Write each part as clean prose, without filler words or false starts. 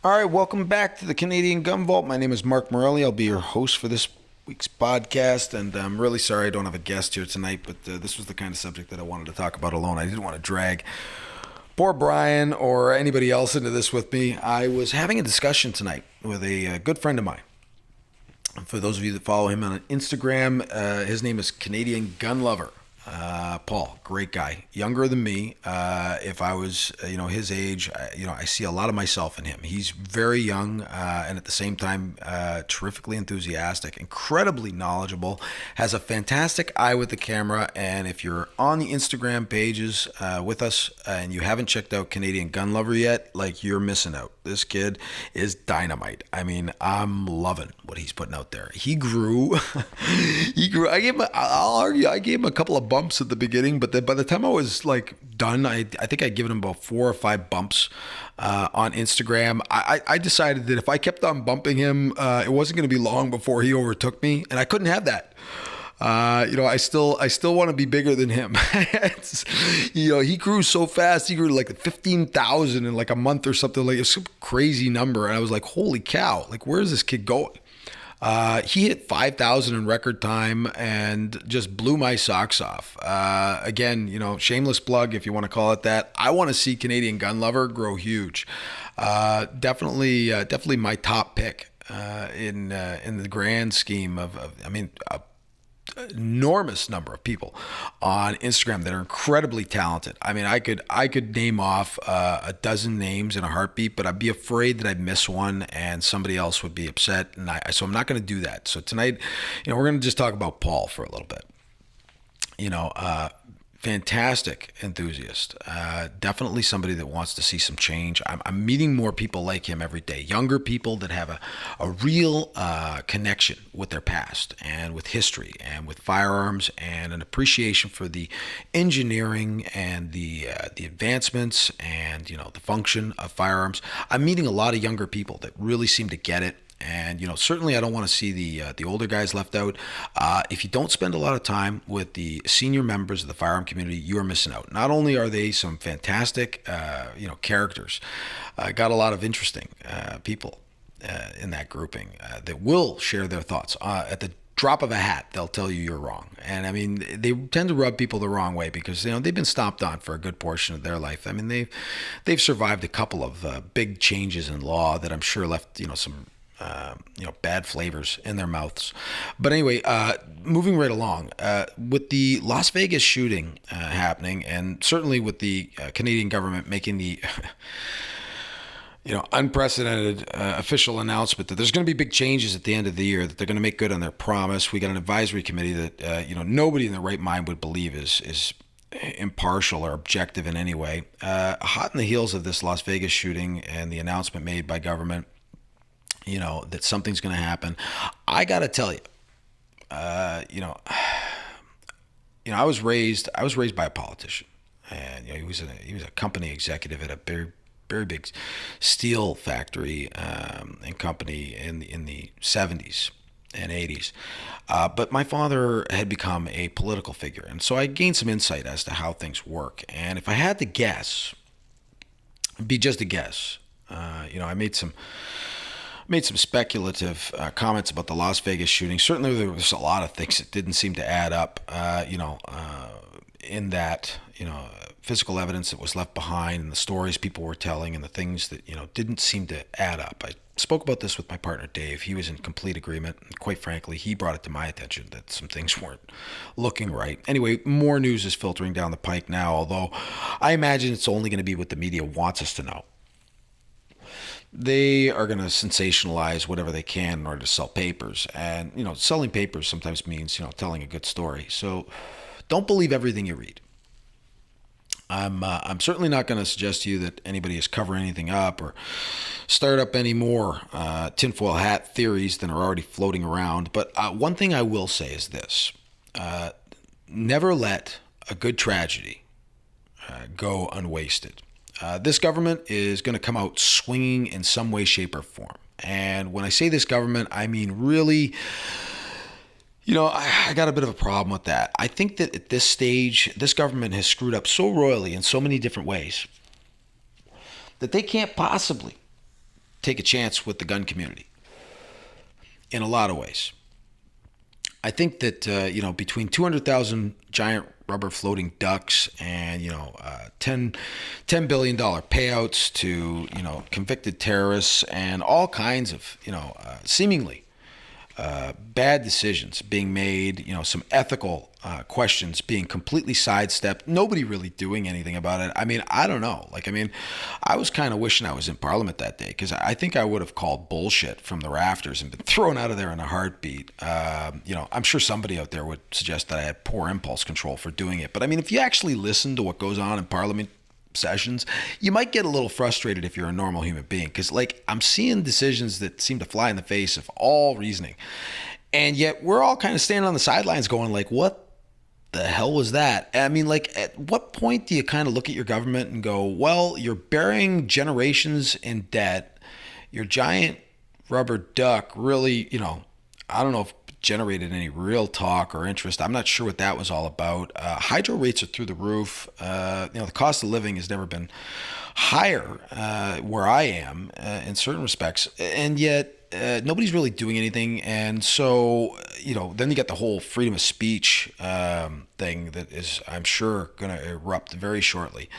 All right, welcome back to the Canadian Gun Vault. My name is Mark Morelli. I'll be your host for this week's podcast, and I'm really sorry I don't have a guest here tonight, but this was the kind of subject that I wanted to talk about alone. I didn't want to drag poor Brian or anybody else into this with me. I was having a discussion tonight with a good friend of mine. For those of you that follow him on Instagram, his name is Canadian Gun Lover. Paul, great guy, younger than me. If I was, his age, I see a lot of myself in him. He's very young, and at the same time, terrifically enthusiastic, incredibly knowledgeable, has a fantastic eye with the camera. And if you're on the Instagram pages with us and you haven't checked out Canadian Gun Lover yet, like, you're missing out. This kid is dynamite. I mean, I'm loving what he's putting out there. He grew. I'll argue, I gave him a couple of bumps at the beginning, but then by the time I was like done, I think I'd given him about 4 or 5 bumps on Instagram. I decided that if I kept on bumping him, it wasn't going to be long before he overtook me, and I couldn't have that. I still want to be bigger than him. He grew so fast. He grew like 15,000 in like a month or something. Like, it's a crazy number. And I was like, holy cow, like, where's this kid going? He hit 5,000 in record time and just blew my socks off. Again, shameless plug, if you want to call it that. I want to see Canadian Gun Lover grow huge. Definitely my top pick in the grand scheme of enormous number of people on Instagram that are incredibly talented. I mean, I could name off a dozen names in a heartbeat, but I'd be afraid that I'd miss one and somebody else would be upset. And so I'm not going to do that. So tonight, we're going to just talk about Paul for a little bit. Fantastic enthusiast. Definitely somebody that wants to see some change. I'm meeting more people like him every day. Younger people that have a real connection with their past and with history and with firearms and an appreciation for the engineering and the advancements and the function of firearms. I'm meeting a lot of younger people that really seem to get it. And, certainly I don't want to see the older guys left out. If you don't spend a lot of time with the senior members of the firearm community, you are missing out. Not only are they some fantastic, characters, got a lot of interesting people in that grouping that will share their thoughts. At the drop of a hat, they'll tell you you're wrong. And I mean, they tend to rub people the wrong way because they've been stomped on for a good portion of their life. I mean, they've survived a couple of big changes in law that I'm sure left some bad flavors in their mouths. But anyway, moving right along, with the Las Vegas shooting happening, and certainly with the Canadian government making the unprecedented official announcement that there's going to be big changes at the end of the year, that they're going to make good on their promise. We got an advisory committee that nobody in their right mind would believe is impartial or objective in any way. Hot in the heels of this Las Vegas shooting and the announcement made by government, that something's going to happen. I got to tell you, I was raised by a politician, and he was a company executive at a very, very big steel factory and company in the 70s and 80s. But my father had become a political figure, and so I gained some insight as to how things work. And if I had to guess, it'd be just a guess. I made some speculative comments about the Las Vegas shooting. Certainly there was a lot of things that didn't seem to add up, in that, physical evidence that was left behind and the stories people were telling and the things that, didn't seem to add up. I spoke about this with my partner, Dave. He was in complete agreement. And quite frankly, he brought it to my attention that some things weren't looking right. Anyway, more news is filtering down the pike now, although I imagine it's only going to be what the media wants us to know. They are going to sensationalize whatever they can in order to sell papers. And, selling papers sometimes means, telling a good story. So don't believe everything you read. I'm certainly not going to suggest to you that anybody is covering anything up or start up any more tinfoil hat theories than are already floating around. But one thing I will say is this. Never let a good tragedy go unwasted. This government is going to come out swinging in some way, shape, or form. And when I say this government, I mean really, I got a bit of a problem with that. I think that at this stage, this government has screwed up so royally in so many different ways that they can't possibly take a chance with the gun community in a lot of ways. I think that between 200,000 giant rubber floating ducks and 10 billion dollar payouts to convicted terrorists and all kinds of seemingly bad decisions being made, some ethical questions being completely sidestepped, nobody really doing anything about it. I mean, I don't know. I was kind of wishing I was in Parliament that day, because I think I would have called bullshit from the rafters and been thrown out of there in a heartbeat. I'm sure somebody out there would suggest that I had poor impulse control for doing it. But I mean, if you actually listen to what goes on in Parliament sessions, you might get a little frustrated if you're a normal human being, because I'm seeing decisions that seem to fly in the face of all reasoning, and yet we're all kind of standing on the sidelines going what the hell was that? I mean, at what point do you kind of look at your government and go, well, you're burying generations in debt, your giant rubber duck really, I don't know if generated any real talk or interest. I'm not sure what that was all about. Hydro rates are through the roof. The cost of living has never been higher where I am in certain respects, and yet nobody's really doing anything. And so, then you get the whole freedom of speech thing that is, I'm sure, going to erupt very shortly.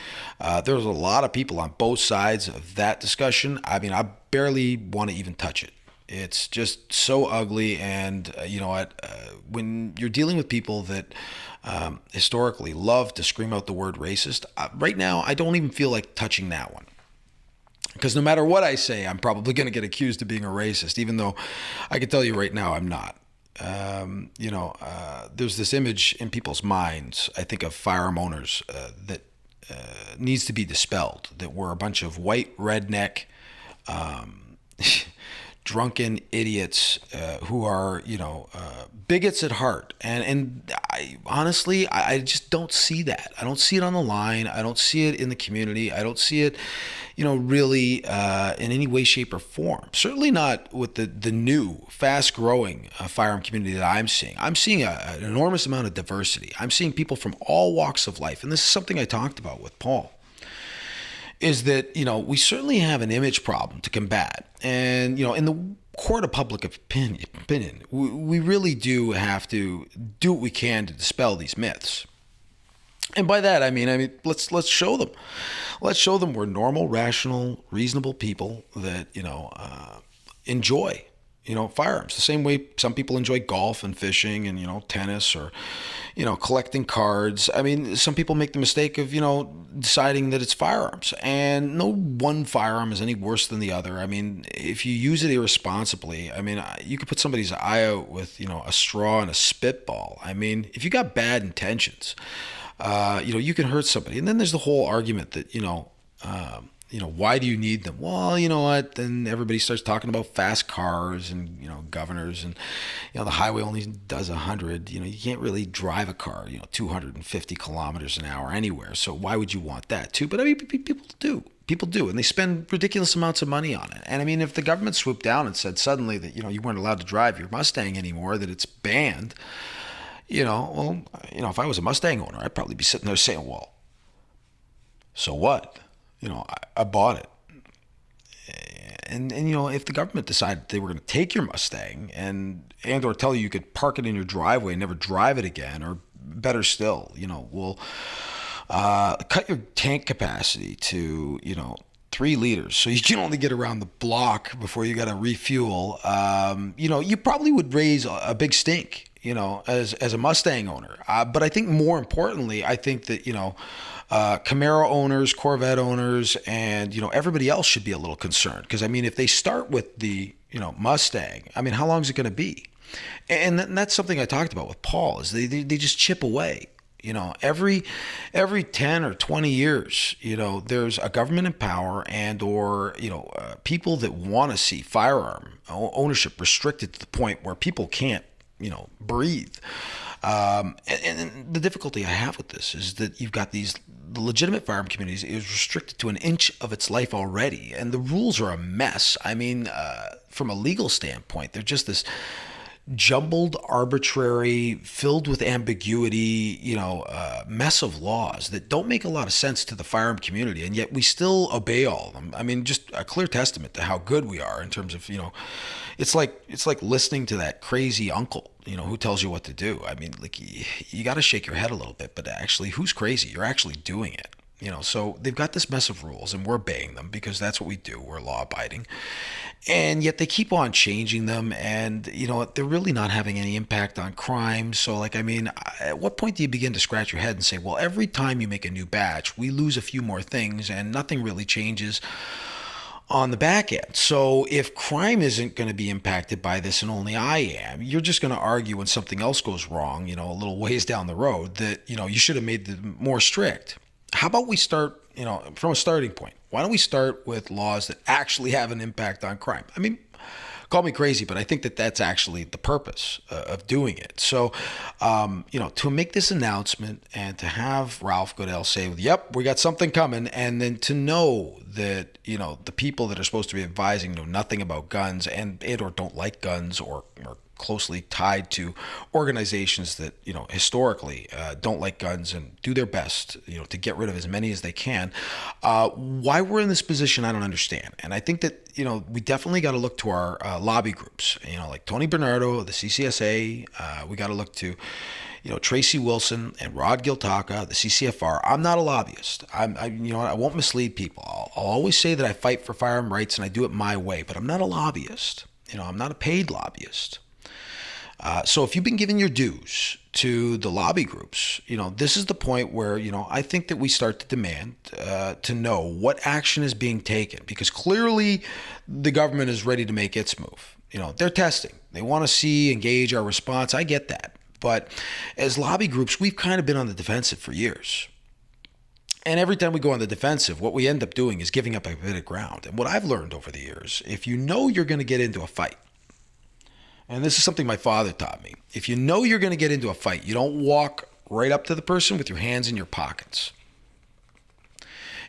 There's a lot of people on both sides of that discussion. I mean, I barely want to even touch it. It's just so ugly, and when you're dealing with people that historically love to scream out the word racist, right now I don't even feel like touching that one. Because no matter what I say, I'm probably going to get accused of being a racist, even though I can tell you right now I'm not. There's this image in people's minds, I think, of firearm owners that needs to be dispelled, that we're a bunch of white redneck drunken idiots who are, bigots at heart. And I honestly, I just don't see that. I don't see it on the line. I don't see it in the community. I don't see it, really in any way, shape, or form. Certainly not with the new, fast-growing firearm community that I'm seeing. I'm seeing an enormous amount of diversity. I'm seeing people from all walks of life. And this is something I talked about with Paul, is that, we certainly have an image problem to combat. And, in the court of public opinion, we really do have to do what we can to dispel these myths. And by that, I mean, let's show them. Let's show them we're normal, rational, reasonable people that, enjoy, firearms the same way some people enjoy golf and fishing and, tennis or, collecting cards. I mean, some people make the mistake of, deciding that it's firearms, and no one firearm is any worse than the other. I mean, if you use it irresponsibly, I mean, you could put somebody's eye out with, a straw and a spitball. I mean, if you got bad intentions, you can hurt somebody. And then there's the whole argument that, why do you need them? Well, you know what? Then everybody starts talking about fast cars and, governors, and, the highway only does 100. You can't really drive a car, 250 kilometers an hour anywhere. So why would you want that too? But I mean, people do. People do, and they spend ridiculous amounts of money on it. And I mean, if the government swooped down and said suddenly that, you weren't allowed to drive your Mustang anymore, that it's banned, if I was a Mustang owner, I'd probably be sitting there saying, well, so what? I bought it. And if the government decided they were going to take your Mustang and or tell you could park it in your driveway and never drive it again, or better still, we'll cut your tank capacity to, 3 liters, so you can only get around the block before you got to refuel, you probably would raise a big stink, as a Mustang owner. But I think more importantly, I think that, Camaro owners, Corvette owners, and, everybody else should be a little concerned. Because, I mean, if they start with the, Mustang, I mean, how long is it going to be? And that's something I talked about with Paul, is they just chip away. Every 10 or 20 years, there's a government in power or people that want to see firearm ownership restricted to the point where people can't, breathe. And the difficulty I have with this is that you've got the legitimate firearm communities is restricted to an inch of its life already. And the rules are a mess. I mean, from a legal standpoint, they're just this jumbled, arbitrary, filled with ambiguity, mess of laws that don't make a lot of sense to the firearm community, and yet we still obey all of them. I mean, just a clear testament to how good we are in terms of, it's like listening to that crazy uncle, who tells you what to do. I mean, like you got to shake your head a little bit, but actually, who's crazy? You're actually doing it. So they've got this mess of rules and we're obeying them because that's what we do. We're law abiding. And yet they keep on changing them, and they're really not having any impact on crime. So like, I mean, at what point do you begin to scratch your head and say, well, every time you make a new batch, we lose a few more things and nothing really changes on the back end. So if crime isn't going to be impacted by this and only I am, you're just going to argue when something else goes wrong, a little ways down the road that, you should have made them more strict. How about we start, from a starting point? Why don't we start with laws that actually have an impact on crime? I mean, call me crazy, but I think that that's actually the purpose of doing it. So, to make this announcement and to have Ralph Goodell say, yep, we got something coming, and then to know that, the people that are supposed to be advising know nothing about guns and or don't like guns or closely tied to organizations that historically don't like guns and do their best to get rid of as many as they can. Why we're in this position, I don't understand. And I think that we definitely got to look to our lobby groups, like Tony Bernardo, the CCSA. We got to look to Tracy Wilson and Rod Giltaca, the CCFR. I'm not a lobbyist. I won't mislead people. I'll always say that I fight for firearm rights and I do it my way, but I'm not a lobbyist. I'm not a paid lobbyist. So if you've been giving your dues to the lobby groups, this is the point where, I think that we start to demand to know what action is being taken, because clearly the government is ready to make its move. They're testing. They want to engage our response. I get that. But as lobby groups, we've kind of been on the defensive for years. And every time we go on the defensive, what we end up doing is giving up a bit of ground. And what I've learned over the years, if you know you're going to get into a fight, and this is something my father taught me. If you know you're going to get into a fight, you don't walk right up to the person with your hands in your pockets.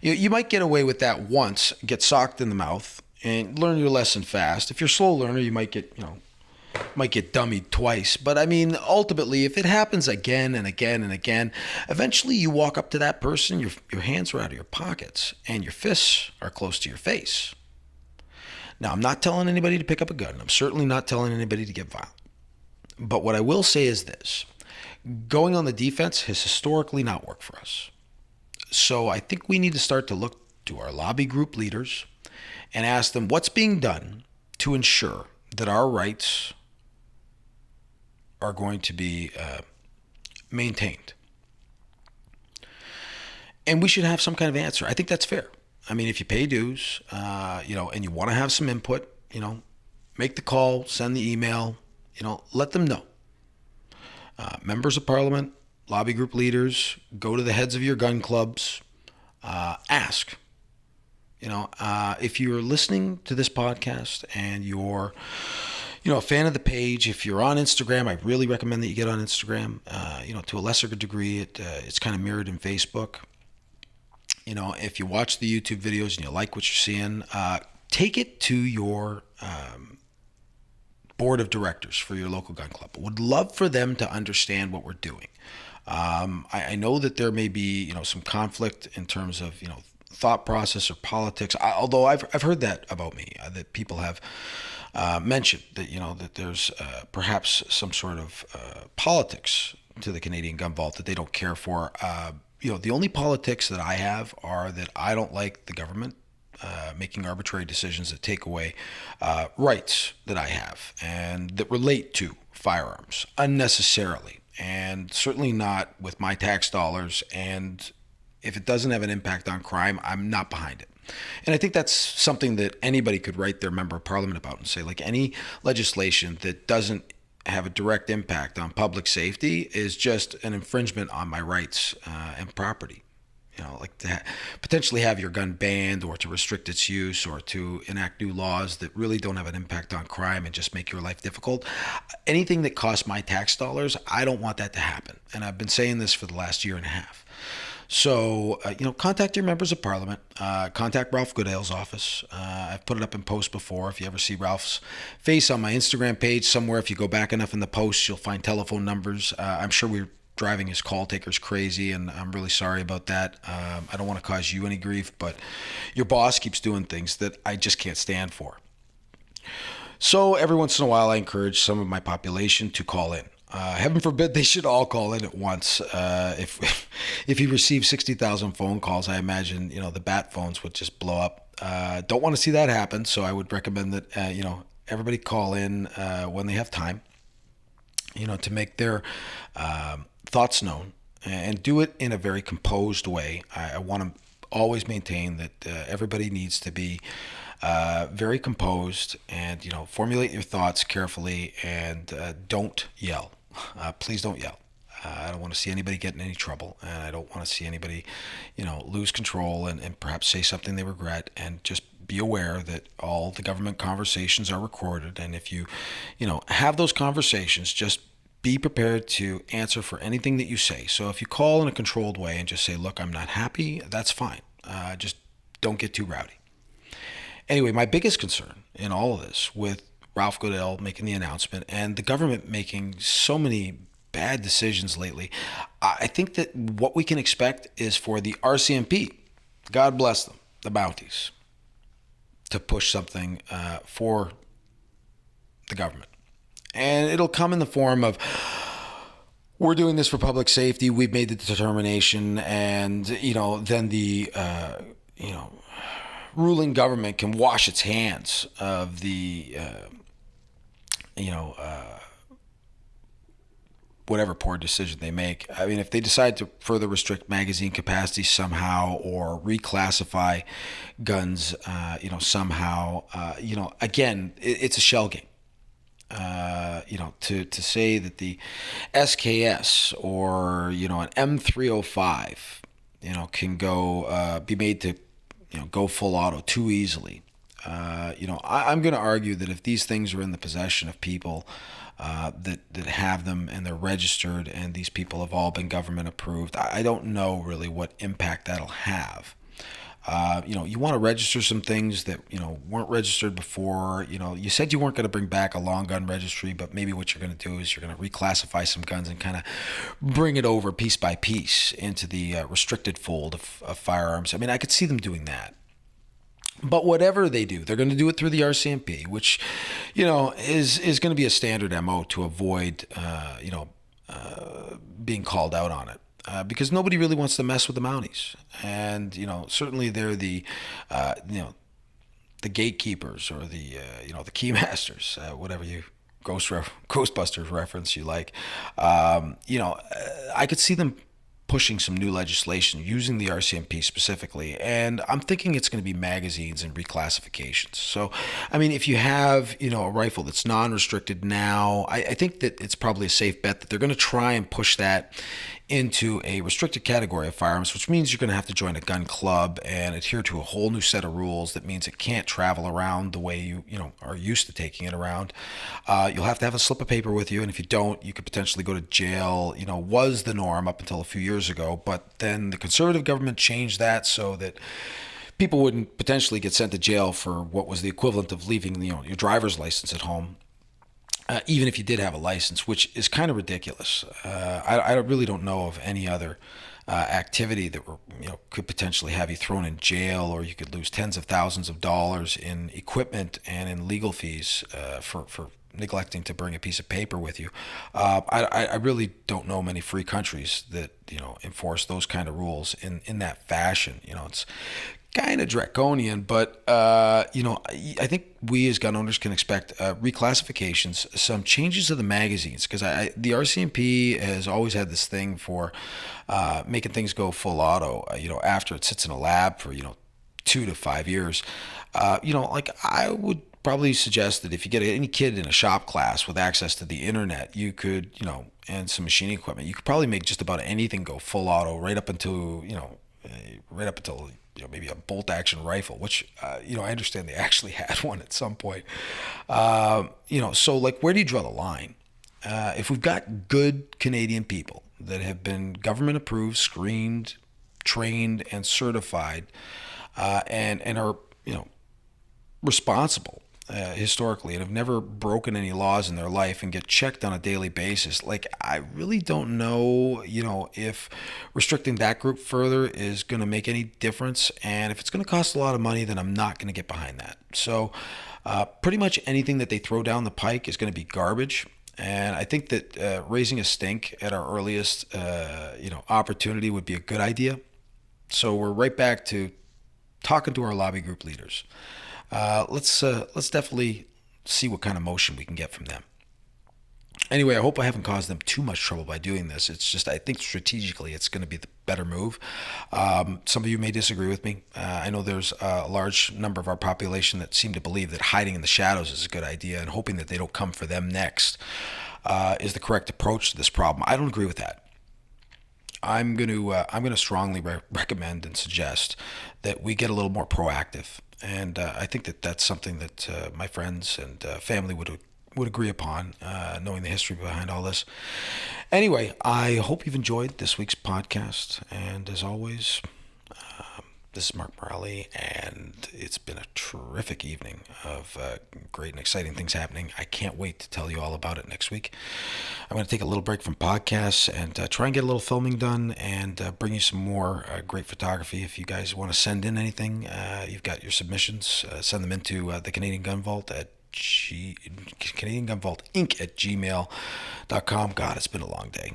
You might get away with that once, get socked in the mouth, and learn your lesson fast. If you're a slow learner, you might get dummied twice. But I mean, ultimately, if it happens again and again and again, eventually you walk up to that person, your hands are out of your pockets, and your fists are close to your face. Now, I'm not telling anybody to pick up a gun. I'm certainly not telling anybody to get violent. But what I will say is this. Going on the defense has historically not worked for us. So I think we need to start to look to our lobby group leaders and ask them what's being done to ensure that our rights are going to be maintained. And we should have some kind of answer. I think that's fair. I mean, if you pay dues, and you want to have some input, make the call, send the email, let them know. Members of Parliament, lobby group leaders, go to the heads of your gun clubs, ask. If you're listening to this podcast and you're, a fan of the page, if you're on Instagram, I really recommend that you get on Instagram. To a lesser degree, it's kind of mirrored in Facebook. If you watch the YouTube videos and you like what you're seeing, take it to your board of directors for your local gun club. I would love for them to understand what we're doing. I know that there may be, some conflict in terms of, thought process or politics, although I've heard that about me, that people have mentioned that, that there's perhaps some sort of politics to the Canadian gun vault that they don't care for. The only politics that I have are that I don't like the government making arbitrary decisions that take away rights that I have and that relate to firearms unnecessarily, and certainly not with my tax dollars. And if it doesn't have an impact on crime, I'm not behind it. And I think that's something that anybody could write their member of parliament about and say, like, any legislation that doesn't have a direct impact on public safety is just an infringement on my rights and property. Like to potentially have your gun banned, or to restrict its use, or to enact new laws that really don't have an impact on crime and just make your life difficult. Anything that costs my tax dollars, I don't want that to happen. And I've been saying this for the last year and a half. So, contact your members of parliament. Contact Ralph Goodale's office. I've put it up in posts before. If you ever see Ralph's face on my Instagram page somewhere, if you go back enough in the posts, you'll find telephone numbers. I'm sure we're driving his call takers crazy, and I'm really sorry about that. I don't want to cause you any grief, but your boss keeps doing things that I just can't stand for. So every once in a while, I encourage some of my population to call in. Heaven forbid they should all call in at once. If he received 60,000 phone calls, I imagine the bat phones would just blow up. Don't want to see that happen. So I would recommend that everybody call in when they have time. To make their thoughts known, and do it in a very composed way. I want to always maintain that everybody needs to be very composed, and formulate your thoughts carefully, and don't yell. Please don't yell. I don't want to see anybody get in any trouble, and I don't want to see anybody lose control and perhaps say something they regret. And just be aware that all the government conversations are recorded, and if you have those conversations, just be prepared to answer for anything that you say. So if you call in a controlled way and just say, look, I'm not happy, that's fine. Just don't get too rowdy. Anyway, my biggest concern in all of this, with Ralph Goodale making the announcement and the government making so many bad decisions lately, I think that what we can expect is for the RCMP, God bless them, the Mounties, to push something for the government. And it'll come in the form of, we're doing this for public safety, we've made the determination, and then the ruling government can wash its hands of the whatever poor decision they make. I mean, if they decide to further restrict magazine capacity somehow, or reclassify guns somehow, again, it's a shell game. To say that the SKS or an M305 can go be made to go full auto too easily. I'm going to argue that if these things are in the possession of people that have them, and they're registered, and these people have all been government approved, I don't know really what impact that'll have. You want to register some things that weren't registered before. You said you weren't going to bring back a long gun registry, but maybe what you're going to do is you're going to reclassify some guns and kind of bring it over piece by piece into the restricted fold of firearms. I mean, I could see them doing that. But whatever they do, they're going to do it through the RCMP, which is going to be a standard MO to avoid being called out on it. Because nobody really wants to mess with the Mounties, and certainly they're the gatekeepers, or the the keymasters, whatever you Ghostbusters reference you like. I could see them pushing some new legislation using the RCMP specifically, and I'm thinking it's going to be magazines and reclassifications. So, I mean, if you have a rifle that's non-restricted now, I think that it's probably a safe bet that they're going to try and push that into a restricted category of firearms, which means you're going to have to join a gun club and adhere to a whole new set of rules. That means it can't travel around the way you are used to taking it around. You'll have to have a slip of paper with you, and if you don't, you could potentially go to jail. Was the norm up until a few years ago, but then the conservative government changed that so that people wouldn't potentially get sent to jail for what was the equivalent of leaving your driver's license at home. Even if you did have a license, which is kind of ridiculous. I really don't know of any other activity that could potentially have you thrown in jail, or you could lose tens of thousands of dollars in equipment and in legal fees for neglecting to bring a piece of paper with you. I really don't know many free countries that enforce those kind of rules in that fashion. It's kind of draconian, but I think we as gun owners can expect reclassifications, some changes to the magazines, because the RCMP has always had this thing for making things go full auto. After it sits in a lab for 2 to 5 years. Like I would probably suggest that if you get any kid in a shop class with access to the internet, you could and some machining equipment, you could probably make just about anything go full auto right up until maybe a bolt action rifle, which, I understand they actually had one at some point. So like, where do you draw the line? If we've got good Canadian people that have been government approved, screened, trained and certified, and are, responsible historically, and have never broken any laws in their life and get checked on a daily basis. Like, I really don't know, if restricting that group further is going to make any difference. And if it's going to cost a lot of money, then I'm not going to get behind that. So pretty much anything that they throw down the pike is going to be garbage. And I think that raising a stink at our earliest, opportunity would be a good idea. So we're right back to talking to our lobby group leaders. Let's definitely see what kind of motion we can get from them. Anyway, I hope I haven't caused them too much trouble by doing this. It's just, I think strategically it's going to be the better move. Some of you may disagree with me. I know there's a large number of our population that seem to believe that hiding in the shadows is a good idea, and hoping that they don't come for them next is the correct approach to this problem. I don't agree with that. I'm going to strongly recommend and suggest that we get a little more proactive, and I think that that's something that my friends and family would agree upon, knowing the history behind all this. Anyway, I hope you've enjoyed this week's podcast, and as always, this is Mark Morelli, and it's been a terrific evening of great and exciting things happening. I can't wait to tell you all about it next week. I'm going to take a little break from podcasts and try and get a little filming done, and bring you some more great photography. If you guys want to send in anything, you've got your submissions. Send them into the Canadian Gun Vault at Canadian Gun Vault Inc. at gmail.com. God, it's been a long day.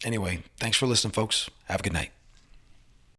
Anyway, thanks for listening, folks. Have a good night.